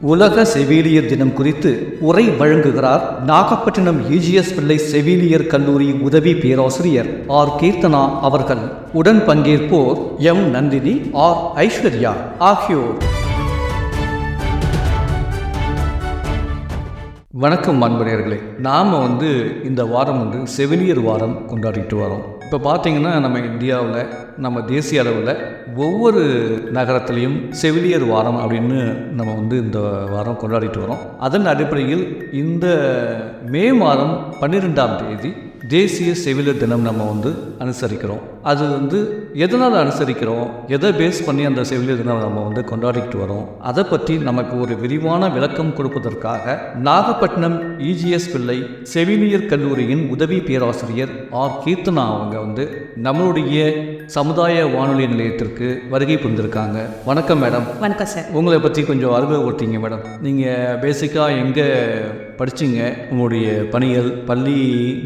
உலக செவிலியர் தினம் குறித்து உரை வழங்குகிறார் நாகப்பட்டினம் EGS பிள்ளை செவிலியர் கல்லூரி உதவி பேராசிரியர் ஆர் கீர்த்தனா அவர்கள். உடன் பங்கேற்போர் எம் நந்தினி, ஆர் ஐஸ்வர்யா ஆகியோர். வணக்கம் அன்பர்களே. நாம் இந்த வாரம் செவிலியர் வாரம் கொண்டாடிட்டு வரோம். இப்போ பார்த்தீங்கன்னா நம்ம இந்தியாவில் நம்ம தேசிய அளவில் ஒவ்வொரு நகரத்துலேயும் செவிலியர் வாரம் அப்படின்னு நம்ம இந்த வாரம் கொண்டாடிட்டு வரோம். அதன் அடிப்படையில் இந்த மே மாதம் 12ஆம் தேதி தேசிய செவிலியர் தினம் நம்ம அனுசரிக்கிறோம். அது எதனால் அனுசரிக்கிறோம், எதை பேஸ் பண்ணி அந்த செவிலியர் தினம் நம்ம கொண்டாடிக்கிட்டு வரோம், அதை பற்றி நமக்கு ஒரு விரிவான விளக்கம் கொடுப்பதற்காக நாகப்பட்டினம் EGS பிள்ளை செவிலியர் கல்லூரியின் உதவி பேராசிரியர் ஆர் கீர்த்தனா அவங்க நம்மளுடைய சமுதாய வானொலி நிலையத்திற்கு வருகை புரிந்திருக்காங்க. வணக்கம் மேடம். வணக்கம் சார். உங்களை பற்றி கொஞ்சம் அறிமுகப்படுத்திங்க மேடம். நீங்கள் பேசிக்காக எங்கே படிச்சிங்க, உங்களுடைய பணிகள், பள்ளி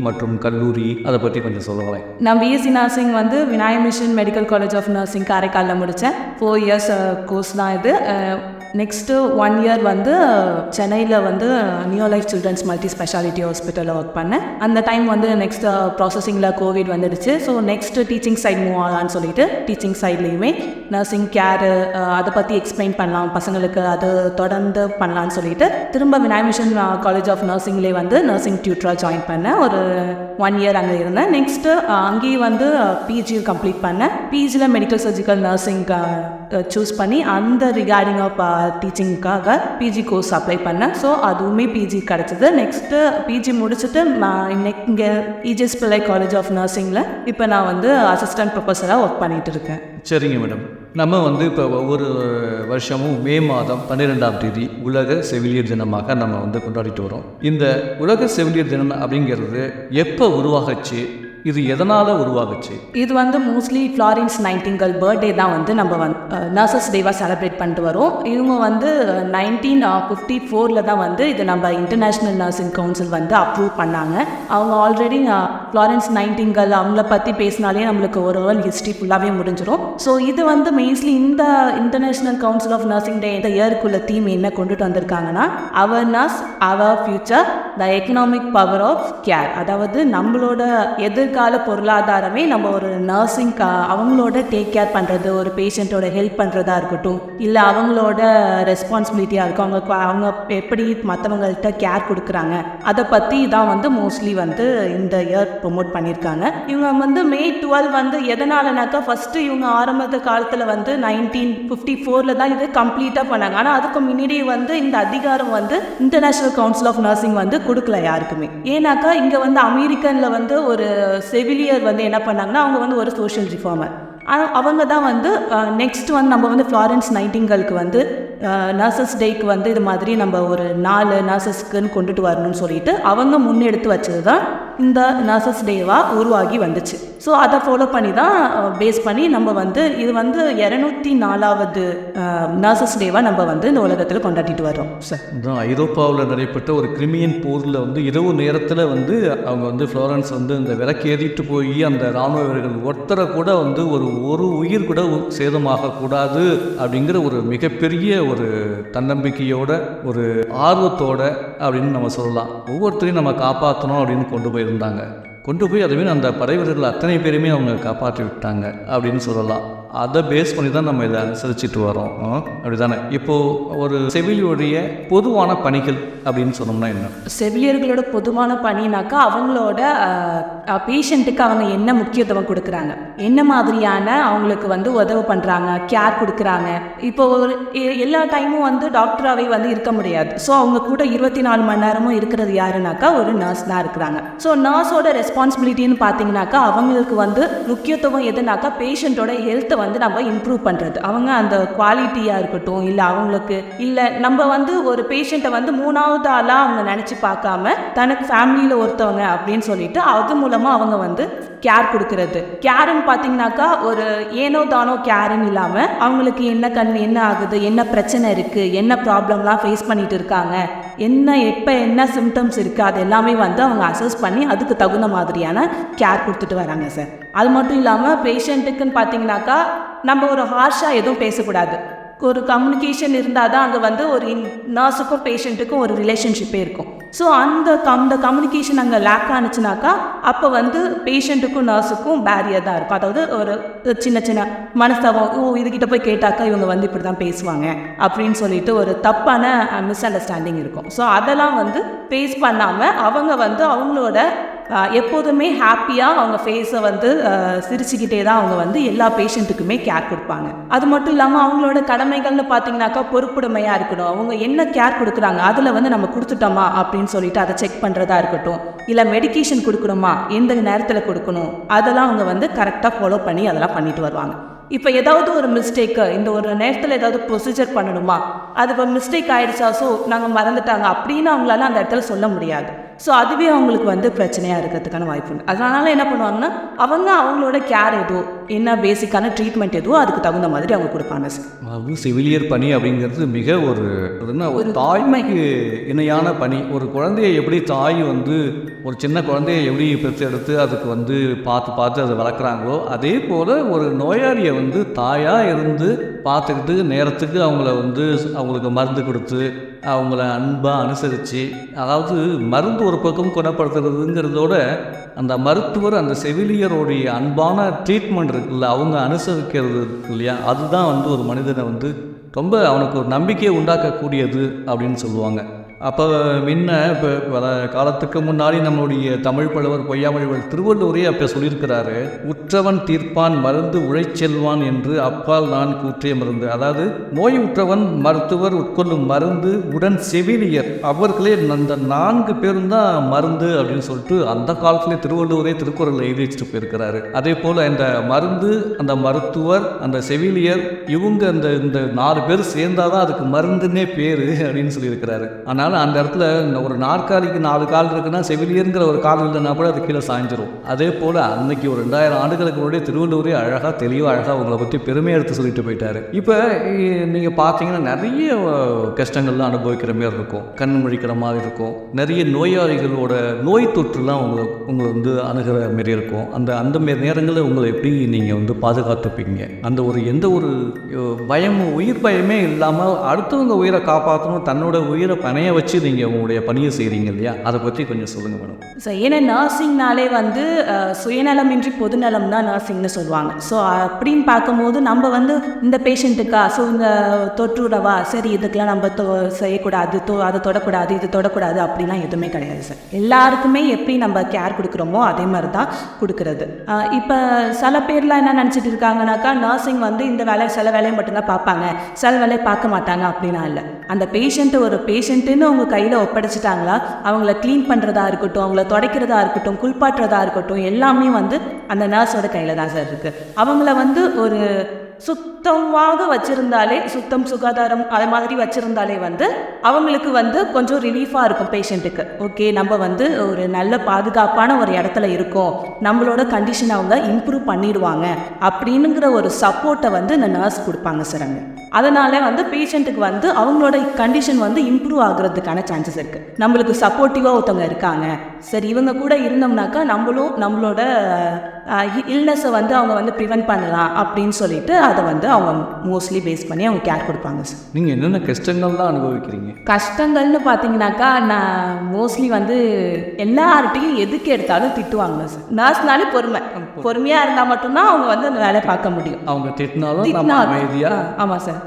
மற்றும் கல்லூரி, அதை பற்றி கொஞ்சம் சொல்லுங்களேன். நான் BSc nursing Vinayaka mission medical college of nursing காரைக்காலில் முடித்தேன். 4 இயர்ஸ் கோர்ஸ் தான் இது. நெக்ஸ்ட்டு 1 இயர் சென்னையில் new life children's multi speciality ஹாஸ்பிட்டலில் ஒர்க் பண்ணேன். அந்த டைம் நெக்ஸ்ட் ப்ராசஸிங்கில் கோவிட் வந்துடுச்சு. So next teaching side move ஆகலான்னு சொல்லிட்டு டீச்சிங் சைட்லேயுமே நர்சிங் கேரு அதை பற்றி எக்ஸ்பிளைன் பண்ணலாம் பசங்களுக்கு, அது தொடர்ந்து பண்ணலான்னு சொல்லிட்டு திரும்ப விநாயக மிஷன் காலேஜ் ஆஃப் நர்சிங்லேயே நர்சிங் டியூட்டராக ஜாயின் பண்ணேன். ஒரு 1 இயர் அங்கே இருந்தேன். நெக்ஸ்ட்டு அங்கேயும் பிஜி கம்ப்ளீட் பண்ணேன். பிஜியில் மெடிக்கல் சர்ஜிக்கல் நர்சிங் சூஸ் பண்ணி அந்த ரிகார்டிங் ஆஃப் டீச்சிங்காக பிஜி கோர்ஸ் அப்ளை பண்ணேன். ஸோ அதுவுமே பிஜி கிடச்சிது. நெக்ஸ்ட்டு பிஜி முடிச்சுட்டு இங்கே EGS பிள்ளை காலேஜ் ஆஃப் நர்சிங்கில் இப்போ நான் அசிஸ்டன்ட் ப்ரொஃபஸராக ஒர்க் பண்ணிகிட்டு இருக்கேன். சரிங்க மேடம். நம்ம இப்போ ஒவ்வொரு வருஷமும் மே மாதம் 12ஆம் தேதி உலக செவிலியர் தினமாக நம்ம கொண்டாடிட்டு வரோம். இந்த உலக செவிலியர் தினம் அப்படிங்கிறது எப்போ உருவாகச்சு, இது எதனால் உருவாகுச்சு? இது மோஸ்ட்லி ஃப்ளாரன்ஸ் நைட்டிங்கேல் பர்த்டே தான் நம்ம நர்சஸ் டேவாக செலிப்ரேட் பண்ணிட்டு வரோம். இவங்க 1954 தான் இது நம்ம இன்டர்நேஷ்னல் நர்சிங் கவுன்சில் அப்ரூவ் பண்ணாங்க. அவங்க ஆல்ரெடி ஃப்ளாரன்ஸ் நைட்டிங்கேல் அவங்கள பற்றி பேசினாலே நம்மளுக்கு ஒரு ஹிஸ்ட்ரி ஃபுல்லாகவே முடிஞ்சிடும். ஸோ இது மோஸ்ட்லி இந்த international council of nursing day இந்த இயருக்குள்ள தீம் என்ன கொண்டுட்டு வந்திருக்காங்கன்னா, our nurse our future the economic power of care. அதாவது நம்மளோட எதிர்கால பொருளாதாரமே நம்ம ஒரு நர்சிங் அவங்களோட டேக் கேர் பண்ணுறது, ஒரு பேஷண்ட்டோட ஹெல்ப் பண்ணுறதா இருக்கட்டும், இல்லை அவங்களோட ரெஸ்பான்சிபிலிட்டியாக இருக்கும், அவங்க எப்படி மற்றவங்கள்ட்ட கேர் கொடுக்குறாங்க, அதை பற்றி தான் மோஸ்ட்லி இந்த இயர் ப்ரொமோட் பண்ணியிருக்காங்க. இவங்க மே 12 எதனாலனாக்கா ஃபஸ்ட்டு இவங்க ஆரம்ப காலத்தில் 1954 தான் இது கம்ப்ளீட்டாக பண்ணாங்க. ஆனால் அதுக்கு முன்னாடி இந்த அதிகாரம் இன்டர்நேஷ்னல் கவுன்சில் ஆஃப் நர்சிங் கொடுக்கல யாருக்குமே. ஏன்னாக்கா இங்கே அமெரிக்கனில் ஒரு செவிலியர் என்ன பண்ணாங்கன்னா, அவங்க ஒரு சோஷியல் ரிஃபார்மர். ஆனால் அவங்க தான் நெக்ஸ்ட் நம்ம ஃப்ளாரன்ஸ் நைட்டிங்கேலுக்கு நர்சஸ் டேக்கு இது மாதிரி நம்ம ஒரு 4 நர்சஸ்க்குன்னு கொண்டுட்டு வரணும்னு சொல்லிட்டு அவங்க முன்னெடுத்து வச்சது தான் இந்த நர்சஸ் டேவாக உருவாகி வந்துச்சு. ஸோ அதை ஃபாலோ பண்ணி தான் பேஸ் பண்ணி நம்ம இது 204வது நர்சஸ் டேவாக நம்ம இந்த உலகத்தில் கொண்டாடிட்டு வரோம் சார். ஐரோப்பாவில் நடைபெற்ற ஒரு கிரிமியன் போரில் இரவு நேரத்தில் அவங்க ஃப்ளாரன்ஸ் இந்த விலக்கேறிட்டு போய் அந்த இராணுவ வீரர்கள் ஒருத்தரை கூட ஒரு உயிர் கூட சேதமாகக்கூடாது அப்படிங்கிற ஒரு மிகப்பெரிய ஒரு தன்னம்பிக்கையோட, ஒரு ஆர்வத்தோட அப்படின்னு நம்ம சொல்லலாம். ஒவ்வொருத்தரையும் நம்ம காப்பாற்றணும் அப்படின்னு கொண்டு போய் அதுவே அந்த படை வீரர்கள் அத்தனை பேருமே அவங்க காப்பாற்றி விட்டாங்க அப்படின்னு சொல்லலாம். அதை பேஸ் பண்ணி தான் நம்ம இதை அனுசரிச்சுட்டு வரோம். அப்படி தானே? இப்போது ஒரு செவிலியருடைய பொதுவான பணிகள் அப்படின்னு சொன்னோம்னா என்ன? செவிலியர்களோட பொதுவான பணினாக்கா அவங்களோட பேஷண்ட்டுக்கு அவங்க என்ன முக்கியத்துவம் கொடுக்குறாங்க, என்ன மாதிரியான அவங்களுக்கு உதவி பண்ணுறாங்க, கேர் கொடுக்குறாங்க. இப்போ எல்லா டைமும் டாக்டராகவே இருக்க முடியாது. ஸோ அவங்க கூட 24 மணி நேரமும் இருக்கிறது யாருனாக்கா ஒரு நர்ஸ் தான் இருக்கிறாங்க. ஸோ நர்ஸோட ரெஸ்பான்சிபிலிட்டின்னு பார்த்தீங்கன்னாக்கா அவங்களுக்கு முக்கியத்துவம் எதுனாக்கா பேஷண்ட்டோட ஹெல்த்தை நம்ம இம்ப்ரூவ் பண்ணுறது. அவங்க அந்த குவாலிட்டியாக இருக்கட்டும், இல்லை அவங்களுக்கு இல்லை நம்ம ஒரு பேஷண்ட்டை 3வது ஆளாக அவங்க நினச்சி பார்க்காம தனக்கு ஃபேமிலியில் ஒருத்தவங்க அப்படின்னு சொல்லிட்டு அது மூலமாக அவங்க கேர் கொடுக்கறது. கேருன்னு பார்த்தீங்கன்னாக்கா ஒரு ஏனோ தானோ கேருன்னு இல்லாமல் அவங்களுக்கு என்ன ஆகுது, என்ன பிரச்சனை இருக்குது, என்ன ப்ராப்ளம்லாம் ஃபேஸ் பண்ணிட்டு இருக்காங்க, என்ன சிம்டம்ஸ் இருக்குது, அது எல்லாமே அவங்க அசஸ் பண்ணி அதுக்கு தகுந்த மாதிரியான கேர் கொடுத்துட்டு வராங்க சார். அது மட்டும் இல்லாமல் பேஷண்ட்டுக்குன்னு பார்த்தீங்கன்னாக்கா நம்ம ஒரு ஹார்ஷாக எதுவும் பேசக்கூடாது. ஒரு கம்யூனிகேஷன் இருந்தால் தான் அங்கே வந்து ஒரு நர்ஸுக்கும் பேஷண்ட்டுக்கும் ஒரு ரிலேஷன்ஷிப்பே இருக்கும். ஸோ அந்த கம்யூனிகேஷன் அங்கே லேக் ஆனிச்சுனாக்கா அப்போ வந்து பேஷண்ட்டுக்கும் நர்ஸுக்கும் பேரியர் தான் இருக்கும். அதாவது ஒரு சின்ன சின்ன மனஸ்தாபம், இதுகிட்ட போய் கேட்டாக்கா இவங்க வந்து இப்படி தான் பேசுவாங்க அப்படின்னு சொல்லிட்டு ஒரு தப்பான மிஸ் அண்டர்ஸ்டாண்டிங் இருக்கும். ஸோ அதெல்லாம் வந்து ஃபேஸ் பண்ணாமல் அவங்க வந்து அவங்களோட எப்போதுமே ஹாப்பியாக அவங்க ஃபேஸை வந்து சிரிச்சுக்கிட்டே தான் அவங்க வந்து எல்லா பேஷண்ட்டுக்குமே கேர் கொடுப்பாங்க. அது மட்டும் இல்லாமல் அவங்களோட கடமைகள்னு பார்த்தீங்கன்னாக்கா பொறுப்புடைமையாக இருக்கணும். அவங்க என்ன கேர் கொடுக்குறாங்க அதில் வந்து நம்ம கொடுத்துட்டோமா அப்படின்னு சொல்லிட்டு அதை செக் பண்ணுறதா இருக்கட்டும், இல்லை மெடிக்கேஷன் கொடுக்கணுமா எந்த நேரத்தில் கொடுக்கணும் அதெல்லாம் அவங்க வந்து கரெக்டாக ஃபாலோ பண்ணி அதெல்லாம் பண்ணிட்டு வருவாங்க. இப்போ ஏதாவது ஒரு மிஸ்டேக்கு இந்த ஒரு நேரத்தில் ஏதாவது ப்ரொசீஜர் பண்ணணுமா, அது இப்போ மிஸ்டேக் ஆகிடுச்சா, ஸோ நாங்கள் மறந்துட்டாங்க அப்படின்னு அவங்களால அந்த இடத்துல சொல்ல முடியாது. ஸோ அதுவே அவங்களுக்கு வந்து பிரச்சனையாக இருக்கிறதுக்கான வாய்ப்பு உண்டு. அதனால் என்ன பண்ணுவாங்கன்னா அவங்களோட கேர் எதுவோ என்ன பேசிக்கான ட்ரீட்மெண்ட் எதுவோ அதுக்கு தகுந்த மாதிரி அவங்க கொடுப்பாங்க சார். அது செவிலியர் பணி அப்படிங்கிறது மிக ஒரு தாய்மைக்கு இணையான பணி. ஒரு குழந்தைய எப்படி தாய் வந்து ஒரு சின்ன குழந்தைய எப்படி பெற்றெடுத்து அதுக்கு வந்து பார்த்து அதை வளர்க்குறாங்களோ அதே போல் ஒரு நோயாளியை வந்து தாயாக இருந்து பார்த்துக்கிட்டு நேரத்துக்கு அவங்களுக்கு மருந்து கொடுத்து அவங்கள அன்பாக அனுசரித்து, அதாவது மருந்து ஒரு பக்கம் குணப்படுத்துறதுங்கிறதோட அந்த மருத்துவர் அந்த செவிலியருடைய அன்பான ட்ரீட்மெண்ட் இருக்குல்ல, அவங்க அனுசரிக்கிறது இல்லையா, அதுதான் வந்து ஒரு மனிதனை வந்து ரொம்ப அவனுக்கு ஒரு நம்பிக்கையை உண்டாக்கக்கூடியது அப்படின்னு சொல்லுவாங்க. அப்போ இப்போ பல காலத்துக்கு முன்னாடி நம்மளுடைய தமிழ் புலவர் பொய்யாமொழிவர் திருவள்ளுவரே அப்போ சொல்லியிருக்கிறாரு, உற்றவன் தீர்ப்பான் மருந்து உழைச்செல்வான் என்று அப்பால் நான் கூற்றிய மருந்து. அதாவது நோய் உற்றவன் மருத்துவர் உட்கொள்ளும் மருந்து உடன் செவிலியர் அவர்களே அந்த 4 பேரும் தான் மருந்து அப்படின்னு சொல்லிட்டு அந்த காலத்திலே திருவள்ளுவரே திருக்குறளில் எழுதி வச்சுட்டு போயிருக்கிறாரு. அதே போல் இந்த மருந்து, அந்த மருத்துவர், அந்த செவிலியர், இவங்க இந்த 4 பேர் சேர்ந்தாதான் அதுக்கு மருந்துன்னே பேர் அப்படின்னு சொல்லியிருக்கிறாரு. ஆனால் அந்த இடத்துல ஒரு நாற்காலிக்கு 4 கால் இருக்குன்னா செவிலியருங்கிற ஒரு கால் இல்லைன்னா கூட அது கீழே சாய்ஞ்சிரும். அதே போல் அன்னைக்கு ஒரு 2000 ஆண்டுகளுக்கு முன்னாடி திருவள்ளுவரே அழகாக அவங்கள பற்றி பெருமையை எடுத்து சொல்லிட்டு போயிட்டாரு. இப்போ நீங்கள் பார்த்தீங்கன்னா நிறைய கஷ்டங்கள்லாம் அனுபவிக்கிற மாதிரி இருக்கும், கண் முழிக்கிற மாதிரி இருக்கும், நிறைய நோயாளிகளோட நோய் தொற்றுலாம் உங்களை வந்து அணுகிற மாரி இருக்கும். அந்த மாரி நேரங்களில் உங்களை எப்படி நீங்கள் வந்து பாதுகாத்துப்பீங்க? அந்த எந்த ஒரு பயமும் உயிர் பயமே இல்லாமல் அடுத்தவங்க உயிரை காப்பாற்றணும், தன்னோட உயிரை பணைய வச்சு நீங்கள் உங்களுடைய பணியை செய்கிறீங்க இல்லையா, அதை பற்றி கொஞ்சம் சொல்லுங்கள் மேடம். ஸோ ஏன்னா நர்சிங்னாலே வந்து சுயநலமின்றி பொதுநலம் தான் நர்சிங்னு சொல்லுவாங்க. ஸோ அப்படின்னு பார்க்கும்போது நம்ம வந்து இந்த பேஷண்ட்டுக்கா, ஸோ இந்த தொற்றுடவா, சரி இதுக்கெல்லாம் நம்ம செய்யக்கூடாது, அதை தொடக்கூடாது, இது தொடக்கூடாது அப்படிலாம் எதுவுமே கிடையாது சார். எல்லாருக்குமே எப்படி நம்ம கேர் கொடுக்குறோமோ அதே மாதிரி தான் கொடுக்குறது. இப்போ சில பேர்லாம் என்ன நினச்சிட்டு இருக்காங்கனாக்கா, நர்சிங் வந்து இந்த வேலை சில வேலையை மட்டும்தான் பார்ப்பாங்க, சில வேலையை பார்க்க மாட்டாங்க அப்படின்னா இல்லை. அந்த ஒரு பேஷண்ட்டுன்னு அவங்க கையில் ஒப்படைச்சிட்டாங்களா, அவங்கள க்ளீன் பண்ணுறதா இருக்கட்டும், அவங்கள துடைக்கிறதா இருக்கட்டும், குளிப்பாட்டுறதா இருக்கட்டும், எல்லாமே வந்து அந்த நர்ஸோட கையில் தான் சார் இருக்குது. அவங்கள வந்து ஒரு சுத்தமாக வச்சுருந்தாலே, சுத்தம் சுகாதாரம் அது மாதிரி வச்சுருந்தாலே வந்து அவங்களுக்கு வந்து கொஞ்சம் ரிலீஃபாக இருக்கும் பேஷண்ட்டுக்கு. ஓகே, நம்ம வந்து ஒரு நல்ல பாதுகாப்பான ஒரு இடத்துல இருக்கோம், நம்மளோட கண்டிஷன் அவங்க இம்ப்ரூவ் பண்ணிடுவாங்க அப்படின்னுங்கிற ஒரு சப்போர்ட்டை வந்து இந்த நர்ஸ் கொடுப்பாங்க சார் அங்கே. அதனால் வந்து பேஷண்ட்டுக்கு வந்து அவங்களோட கண்டிஷன் வந்து இம்ப்ரூவ் ஆகுறதுக்கான சான்சஸ் இருக்குது. நம்மளுக்கு சப்போர்ட்டிவாக ஒருத்தவங்க இருக்காங்க, சரி இவங்க கூட இருந்தோம்னாக்கா நம்மளோட இல்னஸை வந்து அவங்க வந்து ப்ரிவென்ட் பண்ணலாம் அப்படின்னு சொல்லிட்டு அதை வந்து அவங்க மோஸ்ட்லி பேஸ் பண்ணி அவங்க கேர் கொடுப்பாங்க சார். நீங்கள் என்னென்ன கஷ்டங்கள் தான் அனுபவிக்கிறீங்க? கஷ்டங்கள்னு பார்த்தீங்கன்னாக்கா, நான் மோஸ்ட்லி வந்து எல்லார்ட்டையும் எதுக்கு எடுத்தாலும் திட்டுவாங்க சார். நர்ஸ்னாலே பொறுமையாக இருந்தால் மட்டும்தான் அவங்க வந்து அந்த வேலையை பார்க்க முடியும். அவங்க திட்டினாலும் ஆமாம் சார்,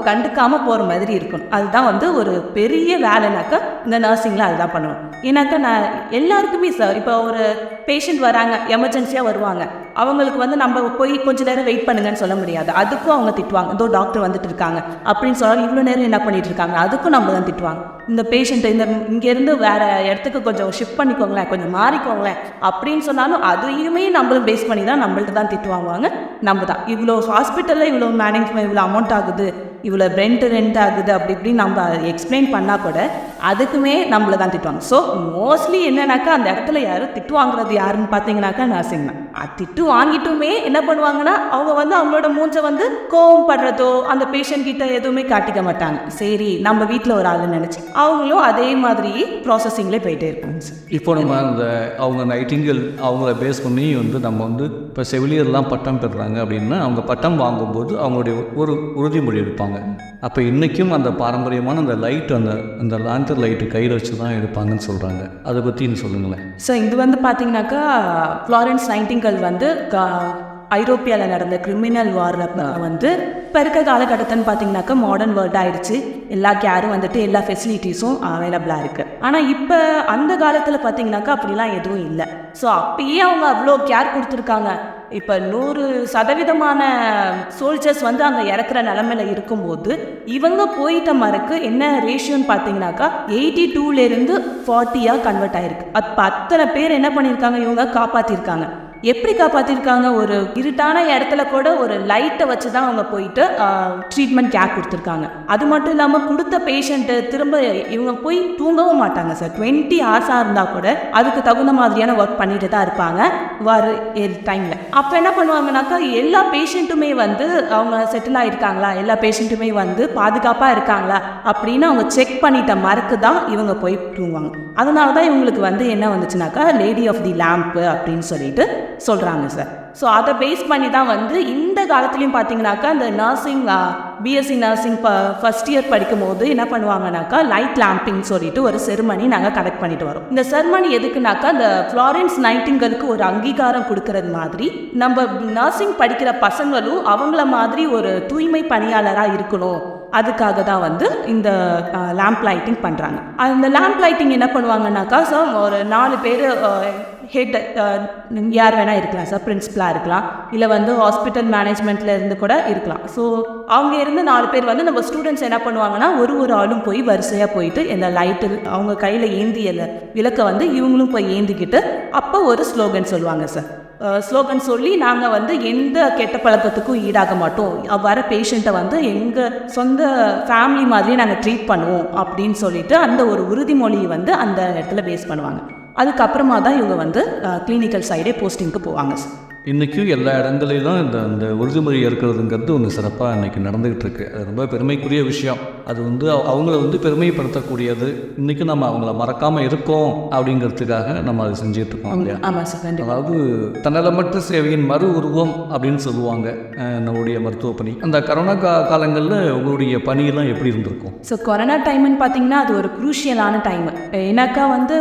கண்டுக்காமல் போகிற மாதிரி இருக்கணும். அதுதான் வந்து ஒரு பெரிய வேலைனாக்கா இந்த நர்சிங்கில் அதுதான் பண்ணுவோம். ஏன்னாக்கா நான் எல்லாருக்குமே சார், இப்போ ஒரு பேஷண்ட் வராங்க, எமர்ஜென்சியாக வருவாங்க, அவங்களுக்கு வந்து நம்ம போய் கொஞ்சம் நேரம் வெயிட் பண்ணுங்கன்னு சொல்ல முடியாது. அதுக்கும் அவங்க திட்டுவாங்க, இதோ டாக்டர் வந்துட்டு இருக்காங்க அப்படின்னு சொன்னாலும் இவ்வளோ நேரம் என்ன பண்ணிட்டு இருக்காங்க, அதுக்கும் நம்ம தான் திட்டுவாங்க. இந்த பேஷண்ட்டை இங்கேருந்து வேறு இடத்துக்கு கொஞ்சம் ஷிஃப்ட் பண்ணிக்கோங்களேன், கொஞ்சம் மாறிக்கோங்களேன் அப்படின்னு சொன்னாலும் அதையுமே நம்மளும் பேஸ் பண்ணி தான் நம்மள்ட்ட தான் திட்டு வாங்குவாங்க. நம்ம தான் இவ்வளோ ஹாஸ்பிட்டலில் இவ்வளோ மேனேஜ்மெண்ட் இவ்வளோ அமௌண்ட் ஆகுது, இவ்வளோ ரெண்ட் ஆகுது அப்படி இப்படின்னு நம்ம எக்ஸ்பிளைன் பண்ணால் கூட அதுக்குமே நம்மளை தான் திட்டுவாங்க. ஸோ மோஸ்ட்லி என்னன்னாக்கா அந்த இடத்துல யாரும் திட்டு வாங்குறது யாருன்னு பார்த்தீங்கன்னாக்கா நர்சிங் தான். திட்டு வாங்கிட்டுமே என்ன பண்ணுவாங்கன்னா அவங்க வந்து அவங்களோட மூஞ்சை வந்து கோவம் படுறதோ அந்த பேஷண்ட் கிட்ட எதுவுமே காட்டிக்க மாட்டாங்க. சரி நம்ம வீட்டில் ஒரு ஆள் நினச்சி அவங்களும் அதே மாதிரி ப்ராசஸிங்லேயே போயிட்டே இருப்பாங்க சார். இப்போ நம்ம அந்த அவங்க நைட்டிங்கல் அவங்கள பேஸ் பண்ணி வந்து நம்ம வந்து இப்போ செவிலியர்லாம் பட்டம் பெறுறாங்க அப்படின்னா அவங்க பட்டம் வாங்கும்போது அவங்களுடைய ஒரு உறுதிமொழி எடுப்பாங்க. அப்போ இன்றைக்கும் அந்த பாரம்பரியமான அந்த லைட் அந்த லாண்டர் லைட்டு கையில் வச்சு தான் எடுப்பாங்கன்னு சொல்கிறாங்க. அதை பற்றி சொல்லுங்களேன். ஸோ இது வந்து பார்த்தீங்கன்னாக்கா ஃப்ளாரன்ஸ் நைட்டிங்கல் வந்து ஐரோப்பியாவில் நடந்த கிரிமினல் வாரில் வந்து இப்போ இருக்க காலகட்டத்துன்னு பார்த்தீங்கன்னாக்கா மாடர்ன் வேர்ல்ட் ஆயிடுச்சு. எல்லா கேரும் வந்துட்டு எல்லா ஃபெசிலிட்டிஸும் அவைலபிளாக இருக்குது. ஆனால் இப்போ அந்த காலத்தில் பார்த்தீங்கன்னாக்கா அப்படிலாம் எதுவும் இல்லை. ஸோ அப்பயே அவங்க அவ்வளோ கேர் கொடுத்துருக்காங்க. இப்போ 100% சோல்ஜர்ஸ் வந்து அங்கே இறக்குற நிலமையில இருக்கும்போது இவங்க போயிட்ட மரக்கு என்ன ரேஷியோன்னு பார்த்தீங்கன்னாக்கா 82லேருந்து 40 கன்வெர்ட் ஆயிருக்கு. அப்போ அத்தனை பேர் என்ன பண்ணியிருக்காங்க, இவங்க காப்பாற்றிருக்காங்க. எப்படி காப்பாற்றிருக்காங்க, ஒரு இருட்டான இடத்துல கூட ஒரு லைட்டை வச்சு தான் அவங்க போயிட்டு ட்ரீட்மெண்ட் கேர் கொடுத்துருக்காங்க. அது மட்டும் இல்லாமல் கொடுத்த பேஷண்ட்டு திரும்ப இவங்க போய் தூங்கவும் மாட்டாங்க சார். 20 ஹவர்ஸாக இருந்தால் கூட அதுக்கு தகுந்த மாதிரியான ஒர்க் பண்ணிட்டு தான் இருப்பாங்க வர டைமில். அப்போ என்ன பண்ணுவாங்கனாக்கா எல்லா பேஷண்ட்டுமே வந்து அவங்க செட்டில் ஆகிருக்காங்களா, எல்லா பேஷண்ட்டுமே வந்து பாதுகாப்பாக இருக்காங்களா அப்படின்னு அவங்க செக் பண்ணிட்ட மறக்கு தான் இவங்க போய் தூங்குவாங்க. அதனால தான் இவங்களுக்கு வந்து என்ன வந்துச்சுனாக்கா லேடி ஆஃப் தி லேம்ப்பு அப்படின்னு சொல்லிட்டு சொல்கிறாங்க சார். ஸோ அதை பேஸ் பண்ணி தான் வந்து இந்த காலத்துலேயும் பார்த்தீங்கன்னாக்கா இந்த nursing BSc nursing first year படிக்கும் போது என்ன பண்ணுவாங்கனாக்கா லைட் லேம்பிங் சொல்லிட்டு ஒரு செரிமனி நாங்கள் கனெக்ட் பண்ணிட்டு வரோம். இந்த செரிமனி எதுக்குனாக்கா இந்த ஃப்ளாரன்ஸ் நைட்டிங்கலுக்கு ஒரு அங்கீகாரம் கொடுக்கறது மாதிரி நம்ம நர்சிங் படிக்கிற பசங்களும் அவங்கள மாதிரி ஒரு தூய்மை பணியாளராக இருக்கணும். அதுக்காக தான் வந்து இந்த லேம்ப் லைட்டிங் பண்ணுறாங்க. அந்த லேம்ப் லைட்டிங் என்ன பண்ணுவாங்கன்னாக்கா சார் ஒரு 4 பேர் ஹெட் யார் வேணால் இருக்கலாம் சார், பிரின்சிபலாக இருக்கலாம், இல்லை வந்து ஹாஸ்பிட்டல் மேனேஜ்மெண்ட்டில் இருந்து கூட இருக்கலாம். ஸோ அவங்க இருந்து 4 பேர் வந்து நம்ம ஸ்டூடெண்ட்ஸ் என்ன பண்ணுவாங்கன்னா ஒரு ஆளும் போய் வரிசையாக போயிட்டு இந்த லைட்டு அவங்க கையில் ஏந்திய விளக்கை வந்து இவங்களும் போய் ஏந்திக்கிட்டு அப்போ ஒரு ஸ்லோகன் சொல்லுவாங்க சார். ஸ்லோகன் சொல்லி நாங்கள் வந்து எந்த கெட்ட பழக்கத்துக்கும் ஈடாக மாட்டோம், வர பேஷண்ட்டை வந்து எங்கள் சொந்த ஃபேமிலி மாதிரியே நாங்கள் ட்ரீட் பண்ணுவோம் அப்படின்னு சொல்லிட்டு அந்த ஒரு உறுதிமொழியை வந்து அந்த இடத்துல பேஸ் பண்ணுவாங்க. அதுக்கப்புறமா தான் இவங்க வந்து கிளினிக்கல் சைடே போஸ்டிங்க்கு போவாங்க சார். இன்றைக்கும் எல்லா இடங்களிலும் இந்த உறுதிமொழி இருக்கிறதுங்கிறது ஒன்று சிறப்பாக இன்றைக்கி நடந்துக்கிட்டு இருக்குது. அது ரொம்ப பெருமைக்குரிய விஷயம். அது வந்து அவங்கள வந்து பெருமைப்படுத்தக்கூடியது. இன்றைக்கும் நம்ம அவங்கள மறக்காமல் இருக்கோம் அப்படிங்கிறதுக்காக நம்ம அதை செஞ்சிட்ருக்கோம் இல்லையா? ஆமாம் சார், கண்டிப்பாக. அதாவது தன்னலமற்ற சேவையின் மறு உருவம் அப்படின்னு சொல்லுவாங்க நம்மளுடைய மருத்துவ பணி. அந்த கரோனா காலங்களில் உங்களுடைய பணியெல்லாம் எப்படி இருந்திருக்கும்? ஸோ கொரோனா டைம்னு பார்த்தீங்கன்னா அது ஒரு குரூஷியலான டைமு. ஏன்னாக்கா வந்து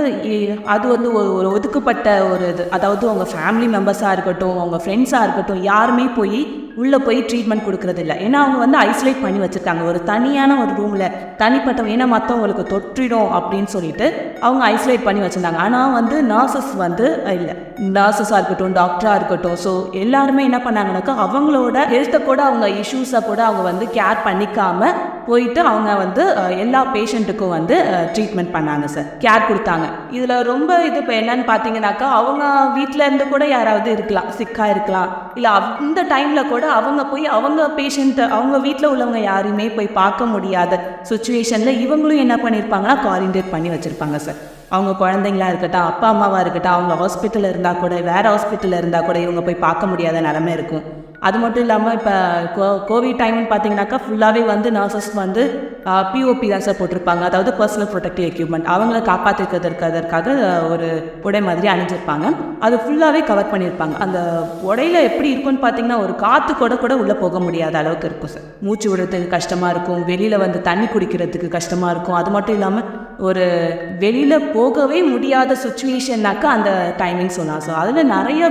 அது வந்து ஒரு ஒதுக்கப்பட்ட ஒரு இது, அதாவது உங்கள் ஃபேமிலி மெம்பர்ஸாக இருக்கட்டும், அவங்க ஃப்ரெண்ட்ஸாக இருக்கட்டும், யாருமே போய் உள்ளே போய் ட்ரீட்மெண்ட் கொடுக்கறது இல்லை. ஏன்னா அவங்க வந்து ஐசோலேட் பண்ணி வச்சுருக்காங்க ஒரு தனியான ஒரு ரூமில், தனிப்பட்ட, ஏன்னா மற்றவங்களுக்கு தொற்றிடும் அப்படின்னு சொல்லிட்டு அவங்க ஐசோலேட் பண்ணி வச்சுருந்தாங்க. ஆனால் வந்து நர்சஸ் வந்து இல்லை, நர்சஸாக இருக்கட்டும், டாக்டராக இருக்கட்டும், ஸோ எல்லாருமே என்ன பண்ணாங்கனாக்கா அவங்களோட ஹெல்த்தை கூட அவங்க இஷ்யூஸை கூட அவங்க வந்து கேர் பண்ணிக்காமல் போயிட்டு அவங்க வந்து எல்லா பேஷண்ட்டுக்கும் வந்து ட்ரீட்மெண்ட் பண்ணாங்க சார், கேர் கொடுத்தாங்க. இதில் ரொம்ப இது இப்போ என்னன்னு பார்த்தீங்கன்னாக்கா அவங்க வீட்டில் இருந்து கூட யாராவது இருக்கலாம், சிக்காக இருக்கலாம், இல்லை அந்த டைமில் கூட அவங்க போய் அவங்க பேஷண்ட்டை அவங்க வீட்டில் உள்ளவங்க யாரையுமே போய் பார்க்க முடியாத சுச்சுவேஷனில் இவங்களும் என்ன பண்ணியிருப்பாங்கன்னா குவாரண்டைன் பண்ணி வச்சுருப்பாங்க சார். அவங்க குழந்தைங்களா இருக்கட்டும், அப்பா அம்மாவாக இருக்கட்டும், அவங்க ஹாஸ்பிட்டலில் இருந்தால் கூட வேறு ஹாஸ்பிட்டலில் இருந்தால் கூட இவங்க போய் பார்க்க முடியாத நிலமை இருக்கும். அது மட்டும் இல்லாமல் இப்போ கோவிட் டைம்னு பார்த்தீங்கன்னாக்கா ஃபுல்லாகவே வந்து நர்சஸ் வந்து பிஓபி தான் சார் போட்டிருப்பாங்க, அதாவது பர்சனல் ப்ரொடெக்டிவ் எக்யூப்மெண்ட். அவங்கள காப்பாற்றிக்கிறதுக்காக ஒரு உடை மாதிரி அணிஞ்சிருப்பாங்க. அது ஃபுல்லாகவே கவர் பண்ணியிருப்பாங்க. அந்த உடையில எப்படி இருக்குன்னு பார்த்தீங்கன்னா ஒரு காற்று கூட உள்ளே போக முடியாத அளவுக்கு இருக்கும் சார். மூச்சு விடுறதுக்கு கஷ்டமாக இருக்கும், வெளியில் வந்து தண்ணி குடிக்கிறதுக்கு கஷ்டமாக இருக்கும். அது மட்டும் இல்லாமல் ஒரு வெளியில் போகவே முடியாத சுச்சுவேஷன்னாக்கா அந்த டைமிங் சொன்னால். ஸோ அதில் நிறைய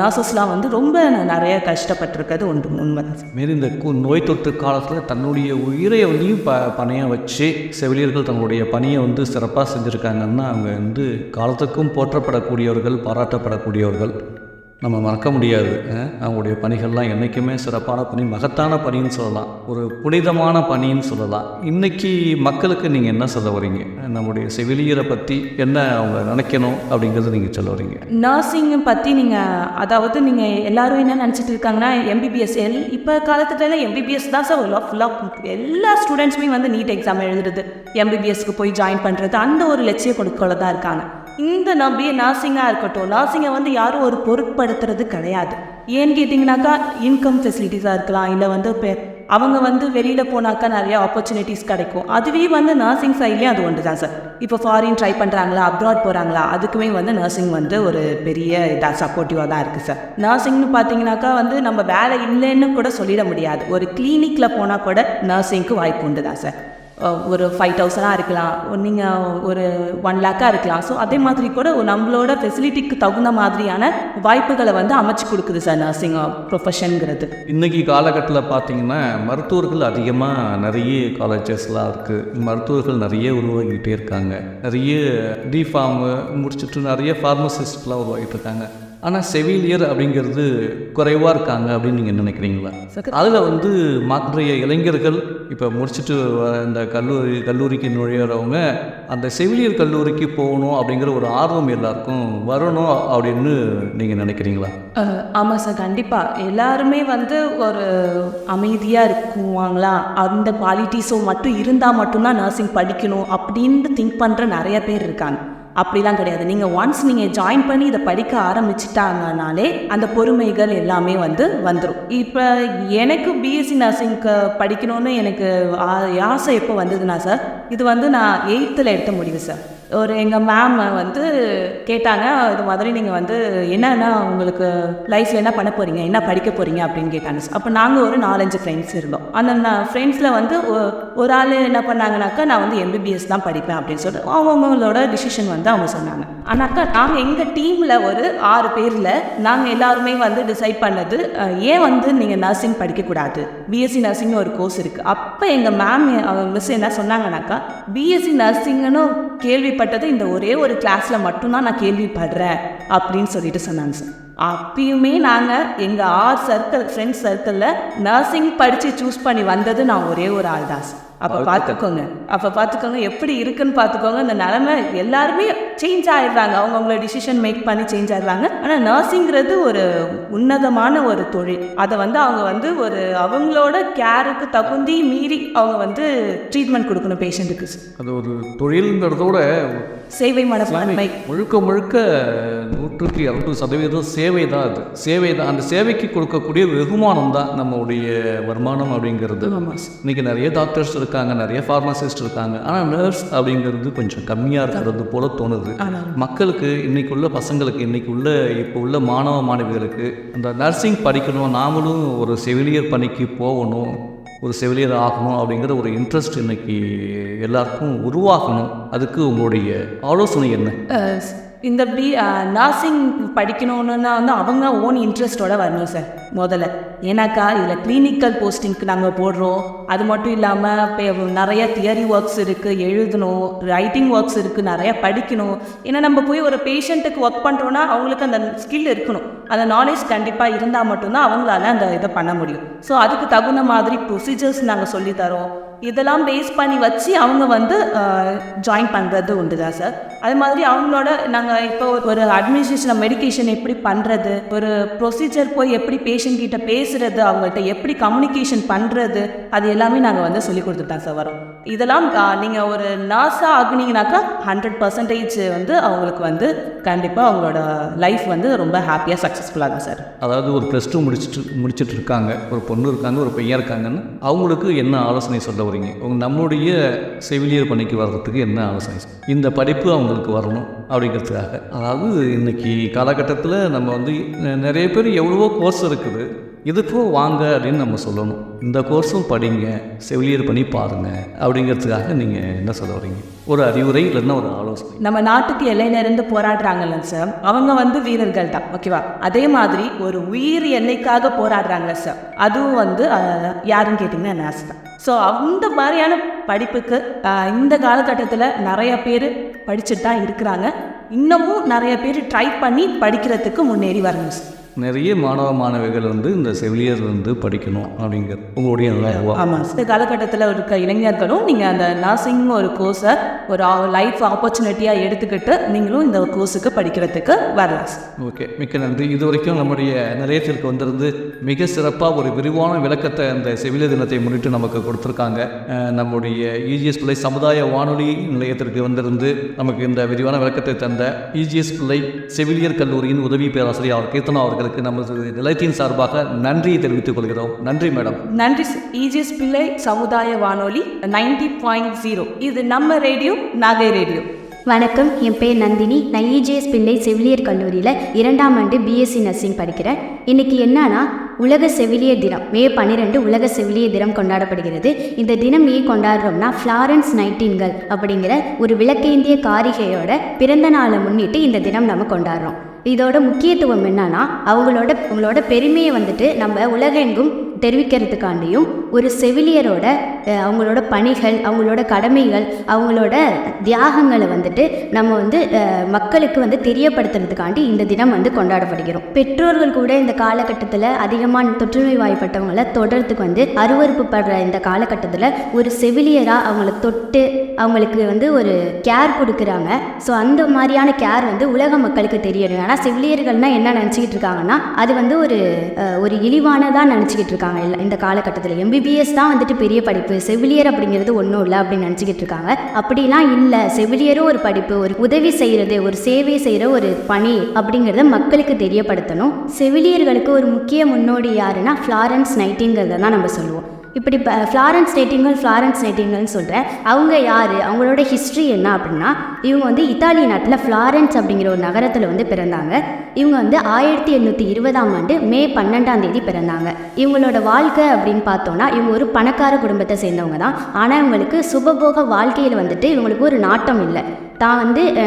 நர்சஸ்லாம் வந்து ரொம்ப நிறைய கஷ்டப்பட்டிருக்கிறது உண்மை தான் சார். மாரி இந்த நோய் தொற்று காலத்தில் தன்னுடைய உயிரை வந்து பணையாக வச்சு செவிலியர்கள் தங்களுடைய பணியை வந்து சிறப்பாக செஞ்சுருக்காங்கன்னா அவங்க வந்து காலத்துக்கும் போற்றப்படக்கூடியவர்கள், பாராட்டப்படக்கூடியவர்கள். நம்ம மறக்க முடியாது. அவங்களுடைய பணிகள்லாம் என்றைக்குமே சிறப்பான பணி, மகத்தான பணின்னு சொல்லலாம், ஒரு புனிதமான பணின்னு சொல்லலாம். இன்றைக்கி மக்களுக்கு நீங்கள் என்ன சொல்ல வரீங்க? நம்முடைய செவிலியரை பற்றி என்ன அவங்க நினைக்கணும் அப்படிங்கிறது நீங்கள் சொல்ல வரீங்க? நர்சிங்கை பற்றி நீங்கள், அதாவது நீங்கள் எல்லோரும் என்ன நினச்சிட்டு இருக்காங்கன்னா எம்பிபிஎஸ், இப்போ காலத்துல எம்பிபிஎஸ் தான் சார் ஃபுல்லாக எல்லா ஸ்டூடெண்ட்ஸுமே வந்து நீட் எக்ஸாம் எழுதுறது, எம்பிபிஎஸ்க்கு போய் ஜாயின் பண்ணுறது, அந்த ஒரு லட்சிய கொடுக்கல தான் இருக்காங்க. இந்த நர்சிங்காக இருக்கட்டும், நர்சிங்கை வந்து யாரும் ஒரு பொருட்படுத்துறது கிடையாது. ஏன்னு கேட்டிங்கனாக்கா இன்கம் ஃபெசிலிட்டிஸாக இருக்கலாம், இல்லை வந்து அவங்க வந்து வெளியில் போனாக்கா நிறைய ஆப்பர்ச்சுனிட்டிஸ் கிடைக்கும். அதுவே வந்து நர்சிங் சைட்லேயும் அது ஒன்று தான் சார். இப்போ ஃபாரின் ட்ரை பண்ணுறாங்களா, அப்ராட் போகிறாங்களா, அதுக்குமே வந்து நர்சிங் வந்து ஒரு பெரிய இதாக சப்போர்ட்டிவாக தான் இருக்குது சார். நர்சிங்னு பார்த்தீங்கன்னாக்கா வந்து நம்ம வேலை இல்லைன்னு கூட சொல்லிட முடியாது. ஒரு கிளினிக்கில் போனால் கூட நர்சிங்க்கு வாய்ப்பு உண்டு தான் சார். ஒரு 5,000 இருக்கலாம், நீங்கள் ஒரு 1 lakh இருக்கலாம். ஸோ அதே மாதிரி கூட நம்மளோட ஃபெசிலிட்டிக்கு தகுந்த மாதிரியான வாய்ப்புகளை வந்து அமைச்சு கொடுக்குது சார் நர்சிங் ப்ரொஃபஷனுங்கிறது. இன்றைக்கி காலகட்டத்தில் பார்த்திங்கன்னா மருத்துவர்கள் அதிகமாக நிறைய காலேஜஸ்லாம் இருக்குது, மருத்துவர்கள் நிறைய உருவாகிக்கிட்டே இருக்காங்க. நிறைய டிஃபார்மு முடிச்சுட்டு நிறைய ஃபார்மசிஸ்ட்லாம் உருவாகிட்டு இருக்காங்க. ஆனால் செவிலியர் அப்படிங்கிறது குறைவாக இருக்காங்க அப்படின்னு நீங்கள் நினைக்கிறீங்களா? அதில் வந்து மற்ற இளைஞர்கள் இப்போ முடிச்சுட்டு இந்த கல்லூரிக்கு நுழையிறவங்க அந்த செவிலியர் கல்லூரிக்கு போகணும் அப்படிங்கிற ஒரு ஆர்வம் எல்லாருக்கும் வரணும் அப்படின்னு நீங்கள் நினைக்கிறீங்களா? ஆமாம் சார், கண்டிப்பாக. எல்லாருமே வந்து ஒரு அமைதியாக இருக்குவாங்களா, அந்த குவாலிட்டிஸும் மட்டும் இருந்தால் மட்டும்தான் நர்சிங் படிக்கணும் அப்படின்னு திங்க் பண்ணுற நிறைய பேர் இருக்காங்க. அப்படிலாம் கிடையாது. நீங்கள் ஜாயின் பண்ணி இதை படிக்க ஆரம்பிச்சிட்டாங்கனாலே அந்த பொறுமைகள் எல்லாமே வந்துடும். இப்போ எனக்கு பிஎஸ்சி நர்சிங்க்கு படிக்கணும்னு எனக்கு ஆசை எப்போ வந்ததுன்னா சார், இது வந்து நான் 8th எடுத்த முடிவு சார். எங்கள் மேம் கேட்டாங்க, இது மாதிரி நீங்கள் என்னன்னா உங்களுக்கு லைஃப்பில் என்ன பண்ண போகிறீங்க, என்ன படிக்க போகிறீங்க அப்படின்னு கேட்டாங்க சார். அப்போ நாங்கள் ஒரு 4-5 ஃப்ரெண்ட்ஸ் இருந்தோம். அந்த ஃப்ரெண்ட்ஸில் ஒரு ஆள் என்ன பண்ணாங்கனாக்கா, நான் எம்பிபிஎஸ் தான் படிப்பேன் அப்படின்னு சொல்லிட்டு அவங்களோட டிசிஷன் அவங்க சொன்னாங்க. ஆனாக்கா நாங்கள் எங்கள் டீமில் ஒரு 6 பேரில் நாங்கள் எல்லாருமே டிசைட் பண்ணது, ஏன் நீங்கள் நர்சிங் படிக்கக்கூடாது, பிஎஸ்சி நர்சிங்னு ஒரு கோர்ஸ் இருக்குது. அப்போ எங்கள் மேம் மிஸ் என்ன சொன்னாங்கனாக்கா, பிஎஸ்சி நர்சிங்னு கேள்விப்பட்டது இந்த ஒரே ஒரு கிளாஸில் மட்டும்தான் நான் கேள்விப்படுறேன் அப்படின்னு சொல்லிட்டு சொன்னாங்க சார். அப்பயுமே நாங்கள் எங்கள் 6 ஃப்ரெண்ட்ஸ் சர்க்கிளில் நர்சிங் படித்து சூஸ் பண்ணி வந்தது நான் ஒரே ஒரு ஆள் தான் சார். அப்போ பார்த்துக்கோங்க எப்படி இருக்குன்னு பார்த்துக்கோங்க. அந்த நிலைமை எல்லாருமே சேஞ்ச் ஆகிடுறாங்க, அவங்களோட டிசிஷன் மேக் பண்ணி சேஞ்ச் ஆகிடுறாங்க. ஆனால் நர்சிங்கிறது ஒரு உன்னதமான ஒரு தொழில். அதை அவங்க ஒரு அவங்களோட கேருக்கு தகுந்தி மீறி அவங்க ட்ரீட்மெண்ட் கொடுக்கணும் பேஷண்ட்டுக்கு. அது ஒரு தொழில்ங்கிறதோட சேவை மனப்பான்மை, முழுக்க 100% சேவை தான். அது சேவை தான். அந்த சேவைக்கு கொடுக்கக்கூடிய வெகுமானம் தான் நம்மளுடைய வருமானம் அப்படிங்கிறது. இன்றைக்கி நிறைய டாக்டர்ஸ் இருக்காங்க, நிறைய ஃபார்மசிஸ்ட் இருக்காங்க, ஆனால் நர்ஸ் அப்படிங்கிறது கொஞ்சம் கம்மியாக இருக்கிறது போல தோணுது. மக்களுக்கு இன்றைக்குள்ள பசங்களுக்கு, இப்போ உள்ள மாணவ மாணவிகளுக்கு அந்த நர்சிங் படிக்கணும், நாமளும் ஒரு செவிலியர் பணிக்கு போகணும், ஒரு செவிலியர் ஆகணும் அப்படிங்கிற ஒரு இன்ட்ரெஸ்ட் இன்றைக்கி எல்லாருக்கும் உருவாக்கணும். அதுக்கு உங்களுடைய ஆலோசனை என்ன? இந்த நர்சிங் படிக்கணுன்னா அவங்க ஓன் இன்ட்ரெஸ்டோட வரணும் சார் முதல்ல. ஏன்னாக்கா இதில் கிளினிக்கல் போஸ்டிங்க்கு நாங்கள் போடுறோம். அது மட்டும் இல்லாமல் இப்போ நிறைய தியரி ஒர்க்ஸ் இருக்குது, எழுதணும், ரைட்டிங் ஒர்க்ஸ் இருக்குது, நிறையா படிக்கணும். ஏன்னா நம்ம போய் ஒரு பேஷண்ட்டுக்கு ஒர்க் பண்ணுறோன்னா அவங்களுக்கு அந்த ஸ்கில் இருக்கணும், அந்த நாலேஜ் கண்டிப்பாக இருந்தால் மட்டும்தான் அவங்களால அந்த இதை பண்ண முடியும். ஸோ அதுக்கு தகுந்த மாதிரி ப்ரொசீஜர்ஸ் நாங்கள் சொல்லித்தரோம். இதெல்லாம் பேஸ் பண்ணி வச்சு அவங்க ஜாயின் பண்ணுறது உண்டு தான் சார். அது மாதிரி அவங்களோட நாங்கள் இப்போ ஒரு அட்மினிஸ்ட்ரேஷன் மெடிக்கேஷன் எப்படி பண்ணுறது, ஒரு ப்ரொசீஜர் போய் எப்படி பேஷண்ட் கிட்ட பேசுகிறது, அவங்கள்ட்ட எப்படி கம்யூனிகேஷன் பண்ணுறது, அது எல்லாமே நாங்கள் சொல்லி கொடுத்துட்டு தான் சார் வரோம். இதெல்லாம் நீங்கள் ஒரு நர்ஸாக ஆகுனீங்கனாக்கா 100% அவங்களுக்கு கண்டிப்பாக அவங்களோட லைஃப் ரொம்ப ஹாப்பியாக சக்ஸஸ்ஃபுல்லாக தான் சார். அதாவது ஒரு +2 முடிச்சுட்டு இருக்காங்க, ஒரு பொண்ணு இருக்காங்க, ஒரு பையன் இருக்காங்கன்னு அவங்களுக்கு என்ன ஆலோசனை சொல்ல வரீங்க? நம்மளுடைய செவிலியர் பணிக்கு வர்றதுக்கு என்ன ஆலோசனை? இந்த படிப்பு அவங்களுக்கு வரணும் அப்படிங்கிறதுக்காக. அதாவது இன்றைக்கி காலகட்டத்தில் நம்ம நிறைய பேர் எவ்வளவோ கோர்ஸ் இருக்குது, இதுக்கும் வாங்க அப்படின்னு நம்ம சொல்லணும். இந்த கோர்ஸும் படிங்க, செவிலியர் பண்ணி பாருங்கள் அப்படிங்கிறதுக்காக நீங்கள் என்ன சொல்ல வரீங்க? ஒரு அறிவுரை இல்லைன்னா ஒரு ஆலோசனை. நம்ம நாட்டுக்கு எல்லையிலேருந்து போராடுறாங்கல்ல சார், அவங்க வீரர்கள் தான், ஓகேவா? அதே மாதிரி ஒரு உயிர் எல்லைக்காக போராடுறாங்க சார், அதுவும் யாருன்னு கேட்டிங்கன்னா நர்ஸ் தான். ஸோ அந்த மாதிரியான படிப்புக்கு இந்த காலகட்டத்தில் நிறைய பேர் படிச்சுட்டு தான் இருக்கிறாங்க. இன்னமும் நிறைய பேர் ட்ரை பண்ணி படிக்கிறதுக்கு முன்னேறி வரணும் சார். நிறைய மாணவிகள் வந்து இந்த செவிலியர் வந்து படிக்கணும் அப்படிங்கிறது உங்களுடைய நினைவா? ஆமாம், இந்த காலகட்டத்தில் இருக்க இளைஞர்களும் நீங்கள் அந்த நர்சிங் ஒரு கோர்ஸை ஒரு லைஃப் ஆப்பர்ச்சுனிட்டியாக எடுத்துக்கிட்டு நீங்களும் இந்த கோர்ஸுக்கு படிக்கிறதுக்கு வரலாம். ஓகே, மிக்க நன்றி. இது வரைக்கும் நம்முடைய நிலையத்திற்கு வந்திருந்து மிக சிறப்பாக ஒரு விரிவான விளக்கத்தை அந்த செவிலியர் தினத்தை முன்னிட்டு நமக்கு கொடுத்துருக்காங்க. நம்முடைய இஜிஎஸ் பிள்ளை சமுதாய வானொலி நிலையத்திற்கு வந்திருந்து நமக்கு இந்த விரிவான விளக்கத்தை தந்த இஜிஎஸ் பிள்ளை செவிலியர் கல்லூரியின் உதவி பேராசிரியர் அவர் கீர்த்தனா அவர்களுக்கு நமது நிலையத்தின் சார்பாக நன்றியை தெரிவித்துக் கொள்கிறோம். நன்றி மேடம். நன்றி. இஜிஎஸ் பிள்ளை சமுதாய வானொலி 90.0 இது நம்ம ரேடியோ, நாகை ரேடியோ. வணக்கம், என் பேர் நந்தினி. நான் இஜிஎஸ் பிள்ளை செவிலியர் கல்லூரியில் 2ஆம் ஆண்டு பிஎஸ்சி நர்சிங் படிக்கிறேன். இன்றைக்கி என்னன்னா உலக செவிலியர் தினம், மே 12 உலக செவிலியர் தினம் கொண்டாடப்படுகிறது. இந்த தினம் ஏன் கொண்டாடுறோம்னா ஃப்ளாரன்ஸ் நைட்டிங்கேல் அப்படிங்கிற ஒரு விளக்கேந்திய காரிகையோட பிறந்த நாளை முன்னிட்டு இந்த தினம் நம்ம கொண்டாடுறோம். இதோட முக்கியத்துவம் என்னன்னா அவங்களோட பெருமையை வந்துட்டு நம்ம உலகெங்கும் தெரிவிக்கிறதுக்காண்டியும் ஒரு செவிலியரோட அவங்களோட பணிகள், அவங்களோட கடமைகள், அவங்களோட தியாகங்களை வந்துட்டு நம்ம வந்து மக்களுக்கு வந்து தெரியப்படுத்துறதுக்காண்டி இந்த தினம் வந்து கொண்டாடப்படுகிறோம். பெற்றோர்கள் கூட இந்த காலகட்டத்தில் அதிகமாக தொற்றுநோய் வாய்ப்பட்டவங்களை தொடர்றதுக்கு வந்து அருவருப்பு படுற இந்த காலகட்டத்தில் ஒரு செவிலியராக அவங்கள தொட்டு அவங்களுக்கு வந்து ஒரு கேர் கொடுக்குறாங்க. ஸோ அந்த மாதிரியான கேர் வந்து உலக மக்களுக்கு தெரியணும். ஆனால் செவிலியர்கள்னால் என்ன நினச்சிக்கிட்டு இருக்காங்கன்னா அது வந்து ஒரு இழிவானதாக நினச்சிக்கிட்டு இருக்காங்க. இந்த காலகட்டத்தில் எம்பிபிஎஸ் தான் வந்துட்டு பெரிய படிப்பு, செவிலியர் அப்படிங்கிறது ஒன்றும் இல்லை அப்படின்னு நினச்சிக்கிட்டு இருக்காங்க. அப்படிலாம் இல்லை. செவிலியரும் ஒரு படிப்பு, ஒரு உதவி செய்கிறது, ஒரு சேவை செய்கிற ஒரு பணி அப்படிங்கிறத மக்களுக்கு தெரியப்படுத்தணும். செவிலியர்களுக்கு ஒரு முக்கிய முன்னோடி யாருன்னா ஃப்ளாரன்ஸ் நைட்டிங்கேல் தான் நம்ம சொல்லுவோம். இப்படி ஃப்ளாரன்ஸ் நைட்டிங்கேல்னு சொல்கிறேன். அவங்க யார், அவங்களோட ஹிஸ்ட்ரி என்ன அப்படின்னா இவங்க வந்து இத்தாலி நாட்டில் ஃப்ளாரன்ஸ் அப்படிங்கிற ஒரு நகரத்தில் வந்து பிறந்தாங்க. இவங்க வந்து 1820ஆம் ஆண்டு மே 12 பிறந்தாங்க. இவங்களோட வாழ்க்கை அப்படின்னு பார்த்தோன்னா இவங்க ஒரு பணக்கார குடும்பத்தை சேர்ந்தவங்க தான். ஆனால் இவங்களுக்கு சுபபோக வாழ்க்கையில் வந்துட்டு இவங்களுக்கு ஒரு நாட்டம் இல்லை.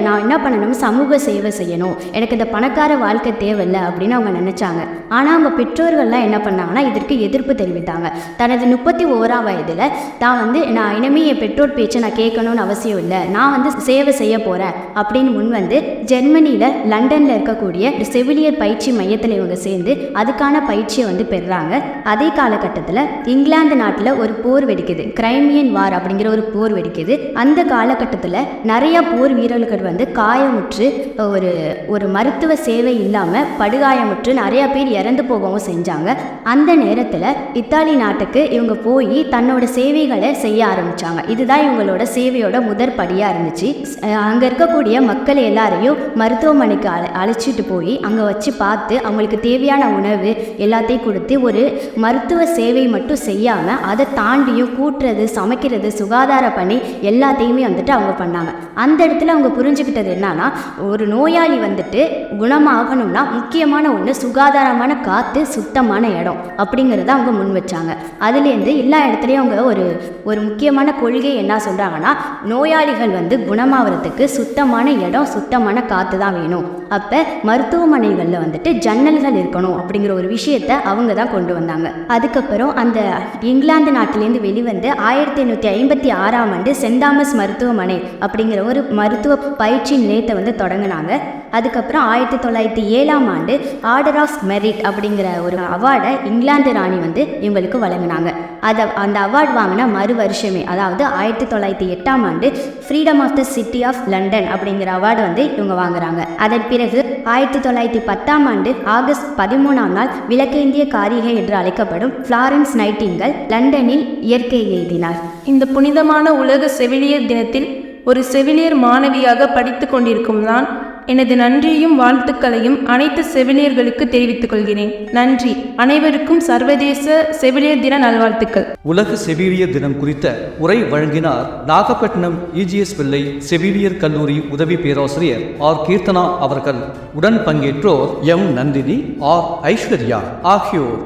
நான் என்ன பண்ணணும், சமூக சேவை செய்யணும், எனக்கு இந்த பணக்கார வாழ்க்கை தேவையில்லை அப்படின்னு அவங்க நினச்சாங்க. ஆனால் அவங்க பெற்றோர்கள்லாம் என்ன பண்ணாங்கன்னா இதற்கு எதிர்ப்பு தெரிவித்தாங்க. தனது 31ஆம் வயதில் நான் இனிமேல் என் பெற்றோர் பேச்சை நான் கேட்கணும்னு அவசியம் இல்லை, நான் வந்து சேவை செய்ய போகிறேன் அப்படின்னு முன் வந்து ஜெர்மனியில் லண்டனில் இருக்கக்கூடிய ஒரு செவிலியர் பயிற்சி மையத்தில் இவங்க சேர்ந்து அதுக்கான பயிற்சியை வந்து பெறுறாங்க. அதே காலகட்டத்தில் இங்கிலாந்து நாட்டில் ஒரு போர் வெடிக்குது, கிரைமியன் வார் அப்படிங்கிற ஒரு போர் வெடிக்குது. அந்த காலகட்டத்தில் நிறைய போர் வீரர்கள் வந்து காயமுற்று ஒரு மருத்துவ சேவை இல்லாமல் படுகாயமுற்று நிறைய பேர் இறந்து போகவும் செஞ்சாங்க. அந்த நேரத்தில் இத்தாலி நாட்டுக்கு இவங்க போய் தன்னோட சேவைகளை செய்ய ஆரம்பித்தாங்க. இதுதான் இவங்களோட சேவையோட முதற் படியாக இருந்துச்சு. அங்கே இருக்கக்கூடிய மக்கள் எல்லாரையும் மருத்துவமனைக்கு அழைச்சிட்டு போய் அங்கே வச்சு பார்த்து அவங்களுக்கு தேவையான உணவு எல்லாத்தையும் கொடுத்து ஒரு மருத்துவ சேவை மட்டும் செய்யாமல் அதை தாண்டியும் கூட்டுறது, சமைக்கிறது, சுகாதார பணி எல்லாத்தையுமே வந்துட்டு அவங்க பண்ணாங்க. அந்த இடத்துல அவங்க புரிஞ்சுக்கிட்டது என்னன்னா ஒரு நோயாளி வந்துட்டு குணமாகணும்னா முக்கியமான ஒன்று சுகாதாரமான காற்று, சுத்தமான இடம் அப்படிங்கிறத அவங்க முன் வச்சாங்க. அதுலேருந்து எல்லா இடத்துலையும் அவங்க ஒரு முக்கியமான கொள்கை என்ன சொல்கிறாங்கன்னா நோயாளிகள் வந்து குணமாகறதுக்கு சுத்தமான இடம், சுத்தமான காற்று தான் வேணும். அப்போ மருத்துவமனைகளில் வந்துட்டு ஜன்னல்கள் இருக்கணும் அப்படிங்கிற ஒரு விஷயத்தை அவங்க தான் கொண்டு வந்தாங்க. அதுக்கப்புறம் அந்த இங்கிலாந்து நாட்டிலேருந்து வெளிவந்து 1856ஆம் ஆண்டு சென்ட் தாமஸ் மருத்துவமனை அப்படிங்கிற ஒரு மருத்துவ பயிற்சி நிலையத்தை வந்து தொடங்கினாங்க. அதுக்கப்புறம் 1907ஆம் ஆண்டு ஆர்டர் ஆஃப் மெரிட் அப்படிங்கிற ஒரு அவார்டை இங்கிலாந்து ராணி வந்து இவங்களுக்கு வழங்கினாங்க. அந்த அவார்டு வாங்கின மறு வருஷமே, அதாவது 1908ஆம் ஆண்டு freedom of the city of London அப்படிங்கிற அவார்டு வந்து இவங்க வாங்குறாங்க. அதன் பிறகு 1910ஆம் ஆண்டு ஆகஸ்ட் 13ஆம் நாள் விளக்கேந்திய காரிகை என்று அழைக்கப்படும் ஃப்ளாரன்ஸ் நைட்டிங்கேல் லண்டனில் இயற்கை எய்தினார். இந்த புனிதமான உலக செவிலியர் தினத்தில் ஒரு செவிலியர் மாணவியாக படித்து கொண்டிருக்கும் நான் எனது நன்றியையும் வாழ்த்துக்களையும் அனைத்து செவிலியர்களுக்கு தெரிவித்துக் கொள்கிறேன். நன்றி. அனைவருக்கும் சர்வதேச செவிலியர் தின நல்வாழ்த்துக்கள். உலக செவிலியர் தினம் குறித்த உரை வழங்கினார் நாகப்பட்டினம் இஜிஎஸ் பிள்ளை செவிலியர் கல்லூரி உதவி பேராசிரியர் ஆர் கீர்த்தனா அவர்கள். உடன் பங்கேற்றோர் எம் நந்தினி, ஆர் ஐஸ்வர்யா ஆகியோர்.